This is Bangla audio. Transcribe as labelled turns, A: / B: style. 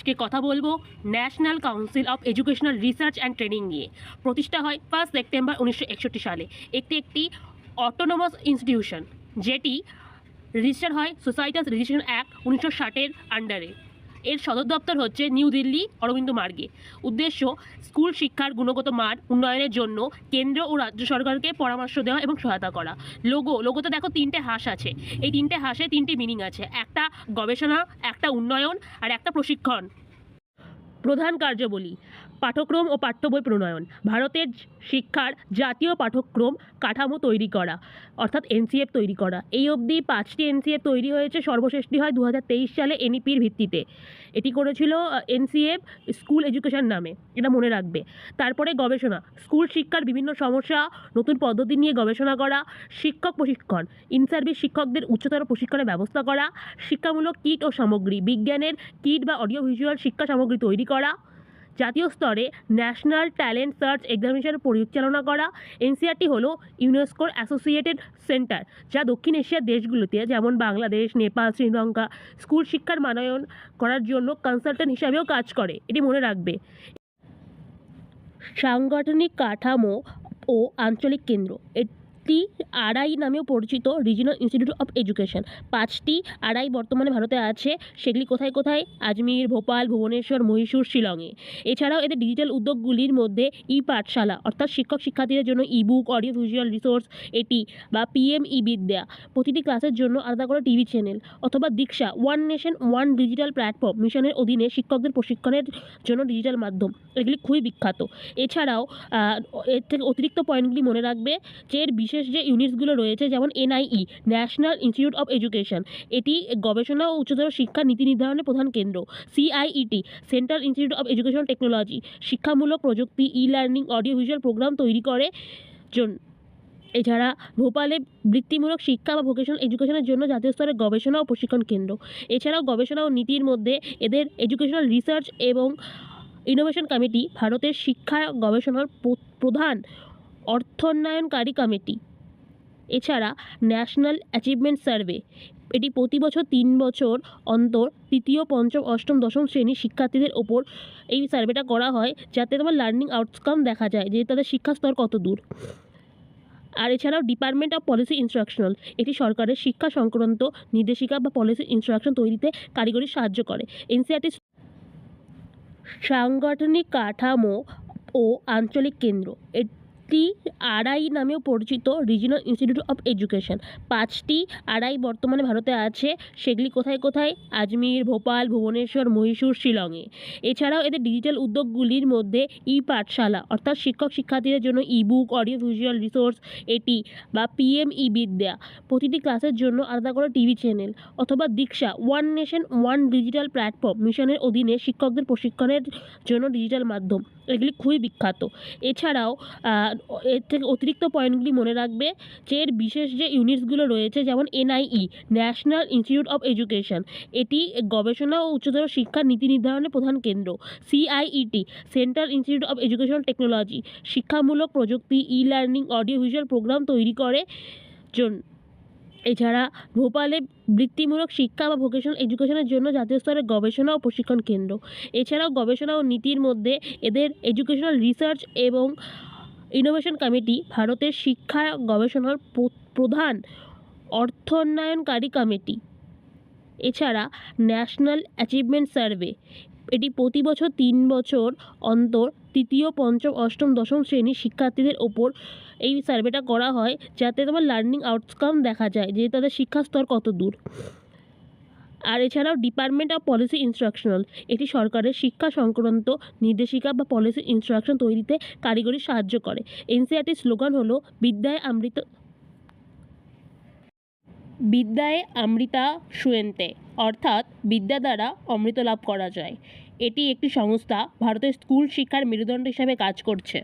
A: আজকে কথা বলবো national council of educational research and training নিয়ে। প্রতিষ্ঠা হয় 1 সেপ্টেম্বর 1961 সালে। একটি অটোনোমাস ইনস্টিটিউশন, যেটি রেজিস্টার হয় সোসাইটাস রেজিস্ট্রেশন অ্যাক্ট 1960-এর আন্ডারে। এর সদর দপ্তর হচ্ছে নিউ দিল্লি, অরবিন্দ মার্গে। উদ্দেশ্য স্কুল শিক্ষার গুণগত মান উন্নয়নের জন্য কেন্দ্র ও রাজ্য সরকারকে পরামর্শ দেওয়া এবং সহায়তা করা। লোগোতে দেখো 3টে হাঁস আছে। এই 3টে হাঁসে 3টি মিনিং আছে, একটা গবেষণা, একটা উন্নয়ন আর একটা প্রশিক্ষণ। প্রধান কার্যাবলী: পাঠ্যক্রম ও পাঠ্য বই প্রণয়ন, ভারতের শিক্ষার জাতীয় পাঠ্যক্রম কাঠামো তৈরি করা, অর্থাৎ এনসিএফ তৈরি করা। এই অবধি 5টি এনসিএফ তৈরি হয়েছে, সর্বশেষটি হয় 2023 সালে এনইপির ভিত্তিতে। এটি করেছিল এনসিএফ স্কুল এডুকেশন নামে, এটা মনে রাখবে। তারপরে গবেষণা: স্কুল শিক্ষার বিভিন্ন সমস্যা, নতুন পদ্ধতি নিয়ে গবেষণা করা। শিক্ষক প্রশিক্ষণ: ইন সার্ভিস শিক্ষকদের উচ্চতর প্রশিক্ষণের ব্যবস্থা করা। শিক্ষামূলক কিট ও সামগ্রী: বিজ্ঞানের কিট বা অডিও ভিজুয়াল শিক্ষা সামগ্রী তৈরি করা। জাতীয় স্তরে ন্যাশনাল ট্যালেন্ট সার্চ এক্সামিনেশন পরিচালনা করা। এনসিআরটি হলো ইউনেস্কোর অ্যাসোসিয়েটেড সেন্টার, যা দক্ষিণ এশিয়ার দেশগুলোতে যেমন বাংলাদেশ, নেপাল, শ্রীলঙ্কা স্কুল শিক্ষার মানায়ন করার জন্য কনসালটেন্ট হিসাবেও কাজ করে, এটি মনে রাখবে। সাংগঠনিক কাঠামো ও আঞ্চলিক কেন্দ্র: এটি আড়াই নামেও পরিচিত রিজিনাল ইনস্টিটিউট অফ এডুকেশন। 5টি আড়াই বর্তমানে ভারতে আছে, সেগুলি কোথায় কোথায়? আজমির, ভোপাল, ভুবনেশ্বর, মহীশূর, শিলংয়ে। এছাড়াও এদের ডিজিটাল উদ্যোগগুলির মধ্যে ই পাঠশালা, অর্থাৎ শিক্ষক শিক্ষার্থীদের জন্য ইবুক, অডিও ভিজুয়াল রিসোর্স, এটি বা পিএম ই বিদ্যা, প্রতিটি ক্লাসের জন্য আলাদা করে টিভি চ্যানেল, অথবা দীক্ষা, one nation one digital platform মিশনের অধীনে শিক্ষকদের প্রশিক্ষণের জন্য ডিজিটাল মাধ্যম। এগুলি খুবই বিখ্যাত। এছাড়াও এর থেকে অতিরিক্ত পয়েন্টগুলি মনে রাখবে যে এর বিশেষ যে ইউনিটসগুলো রয়েছে, যেমন NIE national institute of education, এটি গবেষণা ও উচ্চতর শিক্ষা নীতি নির্ধারণের প্রধান কেন্দ্র। CIET central institute of educational technology, শিক্ষামূলক প্রযুক্তি, e learning, audio visual program তৈরি করে জন্য। এছাড়া ভোপালে বৃত্তিমূলক শিক্ষা বা ভোকেশনাল এডুকেশনের জন্য জাতীয় স্তরে গবেষণা ও প্রশিক্ষণ কেন্দ্র। এছাড়াও গবেষণা ও নীতির মধ্যে এদের এডুকেশনাল রিসার্চ এবং ইনোভেশন কমিটি, ভারতের শিক্ষা গবেষণার প্রধান অর্থোন্নয়নকারী কমিটি। এছাড়া ন্যাশনাল অ্যাচিভমেন্ট সার্ভে, এটি প্রতি বছর 3 বছর অন্তর তৃতীয়, পঞ্চম, অষ্টম, দশম শ্রেণীর শিক্ষার্থীদের ওপর এই সার্ভেটা করা হয়, যাতে তোমার লার্নিং আউটকাম দেখা যায় যে তাদের শিক্ষা স্তর কত দূর। আর এছাড়াও ডিপার্টমেন্ট অফ পলিসি ইনস্ট্রাকশনাল, এটি সরকারের শিক্ষা সংক্রান্ত নির্দেশিকা বা পলিসি ইনস্ট্রাকশন তৈরিতে কারিগরি সাহায্য করে। এনসিআরটি সাংগঠনিক কাঠামো ও আঞ্চলিক কেন্দ্র, এটি আড়াই নামেও পরিচিত রিজিনাল ইনস্টিটিউট অফ এডুকেশন। 5টি আড়াই বর্তমানে ভারতে আছে, সেগুলি কোথায় কোথায়? আজমির, ভোপাল, ভুবনেশ্বর, মহীশূর, শিলংয়ে। এছাড়াও এদের ডিজিটাল উদ্যোগগুলির মধ্যে ই পাঠশালা, অর্থাৎ শিক্ষক শিক্ষার্থীদের জন্য ইবুক, অডিও ভিজুয়াল রিসোর্স, এটি বা পিএম ই বিদ্যা, প্রতিটি ক্লাসের জন্য আলাদা করে টিভি চ্যানেল, অথবা দীক্ষা, one nation one digital platform মিশনের অধীনে শিক্ষকদের প্রশিক্ষণের জন্য ডিজিটাল মাধ্যম। এগুলি খুবই বিখ্যাত। এছাড়াও এর থেকে অতিরিক্ত পয়েন্টগুলি মনে রাখবে যে এর বিশেষ যে ইউনিটসগুলো রয়েছে, যেমন NIE national institute of education, এটি গবেষণা ও উচ্চতর শিক্ষা নীতি নির্ধারণের প্রধান কেন্দ্র। CIET central institute of educational technology, শিক্ষামূলক প্রযুক্তি, e learning, audio visual program তৈরি করে জন্য। এছাড়া ভোপালে বৃত্তিমূলক শিক্ষা বা ভোকেশনাল এডুকেশনের জন্য জাতীয় স্তরে গবেষণা ও প্রশিক্ষণ কেন্দ্র। এছাড়াও গবেষণা ও নীতির মধ্যে এদের এডুকেশনাল রিসার্চ এবং ইনোভেশন কমিটি, ভারতের শিক্ষা গবেষণার প্রধান অর্থোন্নয়নকারী কমিটি। এছাড়া ন্যাশনাল অ্যাচিভমেন্ট সার্ভে, এটি প্রতি বছর 3 বছর অন্তর তৃতীয়, পঞ্চম, অষ্টম, দশম শ্রেণীর শিক্ষার্থীদের ওপর এই সার্ভেটা করা হয়, যাতে তোমার লার্নিং আউটকাম দেখা যায় যে তাদের শিক্ষা স্তর কত দূর। আর এছাড়াও ডিপার্টমেন্ট অফ পলিসি ইনস্ট্রাকশনাল, এটি সরকারের শিক্ষা সংক্রান্ত নির্দেশিকা বা পলিসি ইনস্ট্রাকশন তৈরিতে কারিগরি সাহায্য করে। এনসিআরটির স্লোগান হলো বিদ্যায় অমৃতা সুয়েন্তে, অর্থাৎ বিদ্যা দ্বারা অমৃত লাভ করা যায়। এটি একটি সংস্থা ভারতের স্কুল শিক্ষার মেরুদণ্ড হিসাবে কাজ করছে।